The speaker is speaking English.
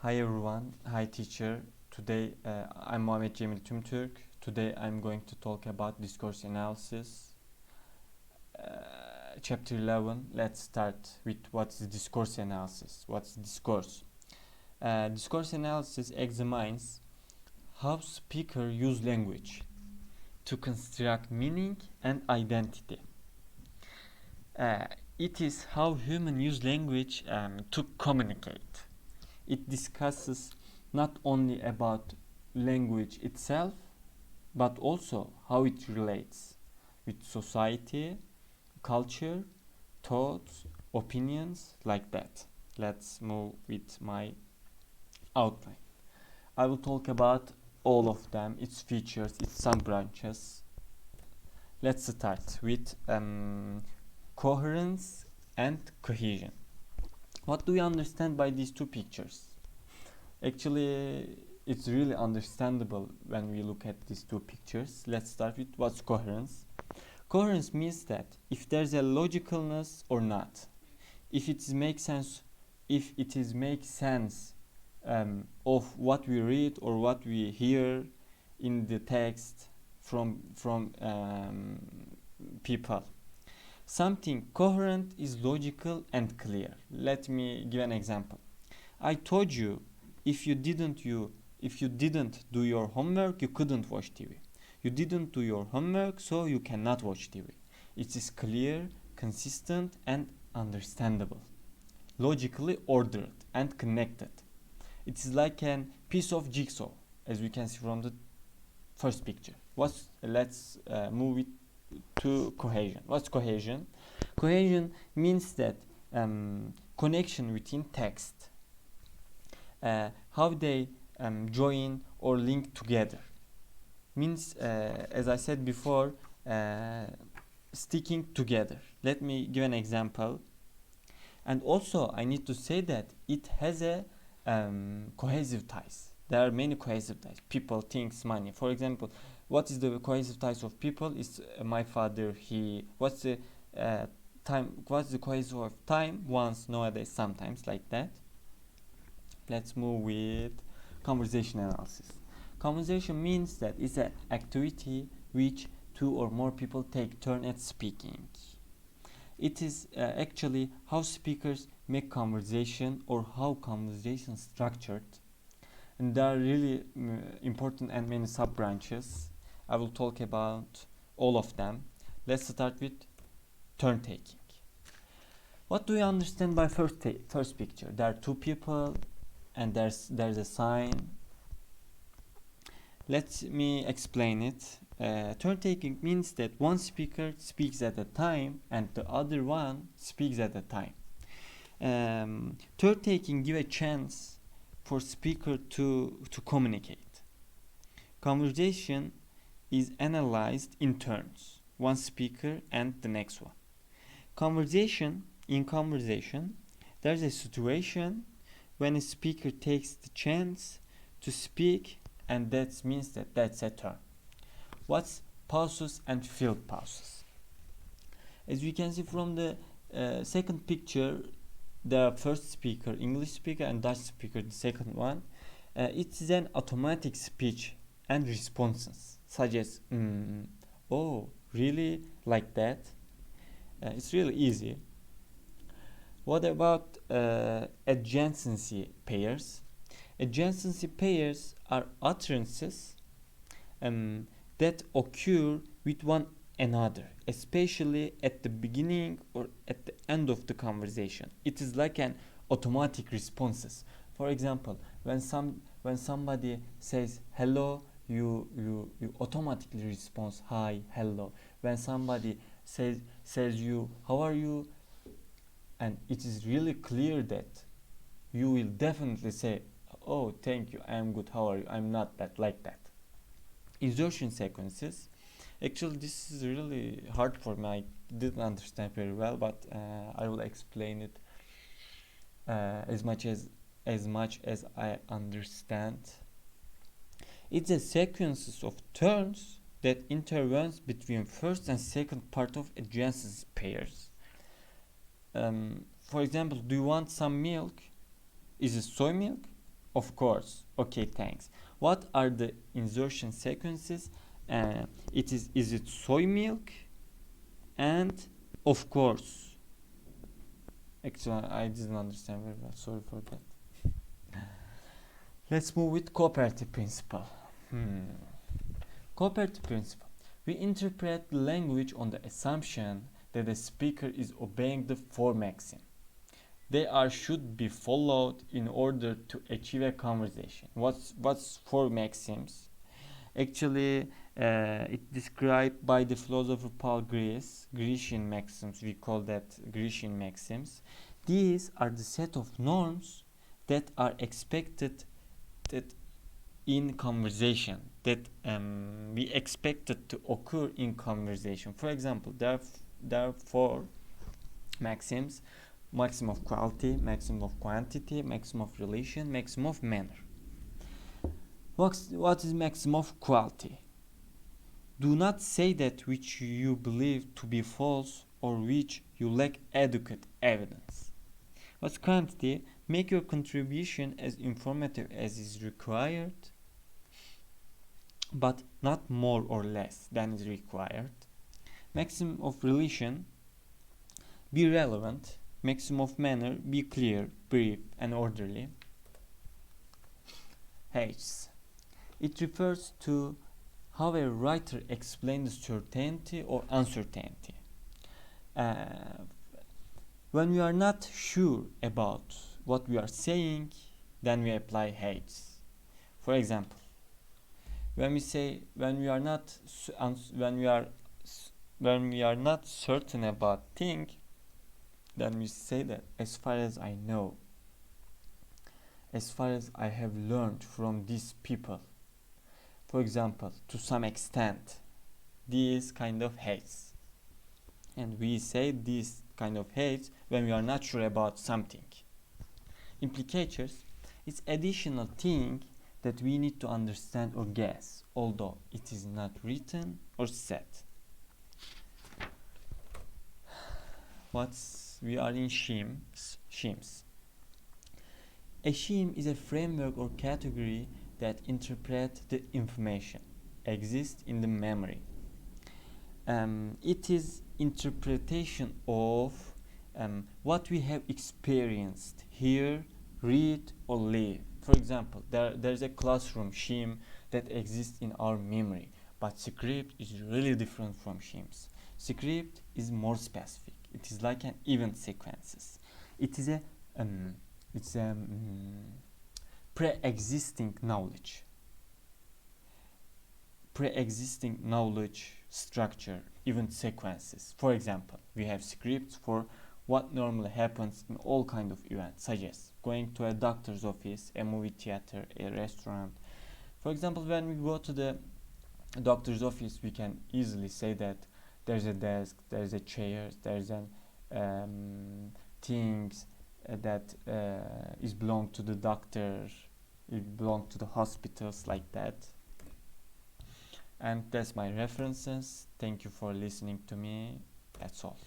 Hi everyone, hi teacher. Today I'm Muhammed Cemil Tümtürk. Today I'm going to talk about discourse analysis. Chapter 11. Let's start with what's discourse analysis. What's discourse? Discourse analysis examines how speakers use language to construct meaning and identity. It is how humans use language to communicate. It discusses not only about language itself, but also how it relates with society, culture, thoughts, opinions, like that. Let's move with my outline. I will talk about all of them, its features, its sub-branches. Let's start with coherence and cohesion. What do we understand by these two pictures? Actually, it's really understandable when we look at these two pictures. Let's start with what's coherence. Coherence means that if there's a logicalness or not, if it makes sense, of what we read or what we hear in the text from people. Something coherent is logical and clear. Let me give an example. I told you if you didn't do your homework, you couldn't watch TV. You didn't do your homework, so you cannot watch TV. It is clear, consistent, and understandable, logically ordered and connected. It is like a piece of jigsaw, as we can see from the first picture. Let's move it to cohesion. What's cohesion? Cohesion means that connection within text. How they join or link together means, as I said before, sticking together. Let me give an example. And also I need to say that it has a cohesive ties. There are many cohesive ties: people, things, money. For example, what is the cohesive ties of people? Is my father, he. What's the time? What's the cohesive of time? Once, nowadays, sometimes, like that. Let's move with conversation analysis. Conversation means that it's an activity which two or more people take turn at speaking. It is actually how speakers make conversation or how conversation is structured. And there are really important and many sub-branches. I will talk about all of them. Let's start with turn taking. What do you understand by first picture? There are two people and there's a sign. Let me explain it. Turn taking means that one speaker speaks at a time and the other one speaks at a time. Turn taking give a chance for speaker to communicate. Conversation is analyzed in turns, one speaker and the next one. In conversation, there's a situation when a speaker takes the chance to speak, and that means that that's a turn. What's pauses and filled pauses? As we can see from the second picture, the first speaker, English speaker, and Dutch speaker, the second one. It is an automatic speech and responses, such as oh, really, like that. It's really easy. What about adjacency pairs? Adjacency pairs are utterances that occur with one another, especially at the beginning or at the end of the conversation. It is like an automatic responses. For example, when somebody says hello, you automatically respond hi, hello. When somebody says you, how are you, and it is really clear that you will definitely say, oh, thank you, I am good, how are you, I'm not bad, like that. Insertion sequences. Actually, this is really hard for me. I didn't understand very well, but I will explain it as much as I understand. It's a sequences of turns that intervenes between first and second part of adjacency pairs. For example, do you want some milk? Is it soy milk Of course. Okay, thanks. What are the insertion sequences? Is it soy milk? And of course. Actually, I didn't understand very well. Sorry for that. Let's move with cooperative principle. Cooperative principle. We interpret the language on the assumption that the speaker is obeying the four maxims. They should be followed in order to achieve a conversation. What's four maxims? Actually, it described by the philosopher Paul Grecian maxims. We call that Grecian maxims. These are the set of norms that are expected that in conversation, that we expected to occur in conversation. For example, there are four maxims: maximum of quality, maximum of quantity, maximum of relation, maximum of manner. What is maximum of quality? Do not say that which you believe to be false or which you lack adequate evidence. What's quantity? Make your contribution as informative as is required, but not more or less than is required. Maximum of relation: be relevant. Maximum of manner: be clear, brief, and orderly. H. It refers to how a writer explains certainty or uncertainty. When we are not sure about what we are saying, then we apply H. For example, when we are not certain about thing, then we say that as far as I know, as far as I have learned from these people. For example, to some extent, these kind of hates. And we say these kind of hates when we are not sure about something. Implicatures is additional thing that we need to understand or guess, although it is not written or said. We are in schemes. A scheme is a framework or category that interprets the information exists in the memory. It is interpretation of what we have experienced, hear, read, or live. For example, there's a classroom scheme that exists in our memory, but script is really different from schemes. Script is more specific. It is like an event sequences. It is a pre-existing knowledge structure, event sequences. For example, we have scripts for what normally happens in all kind of events, such as going to a doctor's office, a movie theater, a restaurant. For example, when we go to the doctor's office, we can easily say that there's a desk, there's a chair, there's an things that is belong to the doctor, it belong to the hospitals, like that. And that's my references. Thank you for listening to me. That's all.